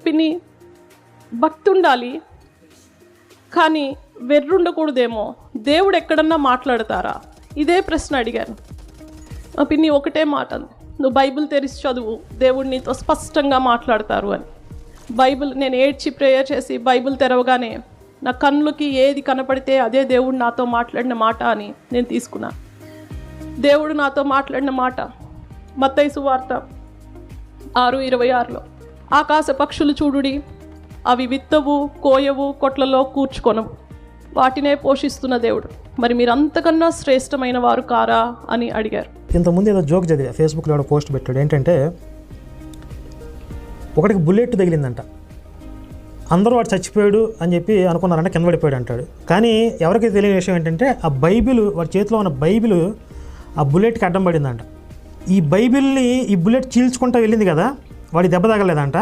పిని భక్తి ఉండాలి, కానీ వెర్రుండకూడదేమో. దేవుడు ఎక్కడన్నా మాట్లాడతారా? ఇదే ప్రశ్న అడిగాను. మా పిన్ని ఒకటే మాట అంది, నువ్వు బైబిల్ తెరిచి చదువు, దేవుడు నీతో స్పష్టంగా మాట్లాడతారు అని. బైబిల్ నేను ఏడ్చి ప్రేయర్ చేసి బైబిల్ తెరవగానే నా కన్నులకి ఏది కనపడితే అదే దేవుడు నాతో మాట్లాడిన మాట అని నేను తీసుకున్నాను. దేవుడు నాతో మాట్లాడిన మాట మత్తయి సువార్త 6:26లో, ఆకాశ పక్షులు చూడుడి, అవి విత్తవు, కోయవు, కొట్లలో కూర్చుకొనవు, వాటినే పోషిస్తున్న దేవుడు, మరి మీరు అంతకన్నా శ్రేష్టమైన వారు కారా అని అడిగారు. ఇంతకుముందు ఏదో జోక్ చదివా, ఫేస్బుక్లో ఏదో పోస్ట్ పెట్టాడు. ఏంటంటే ఒకటికి బుల్లెట్ తగిలిందంట, అందరూ వాడు చచ్చిపోయాడు అని చెప్పి అనుకున్నారంటే కింద పడిపోయాడు అంటాడు. కానీ ఎవరికి తెలియని విషయం ఏంటంటే ఆ బైబిల్, వాడి చేతిలో ఉన్న బైబిల్ ఆ బుల్లెట్కి అడ్డం పడిందంట. ఈ బైబిల్ని ఈ బుల్లెట్ చీల్చుకుంటూ వెళ్ళింది కదా, వాడి దెబ్బ తగలేదంట.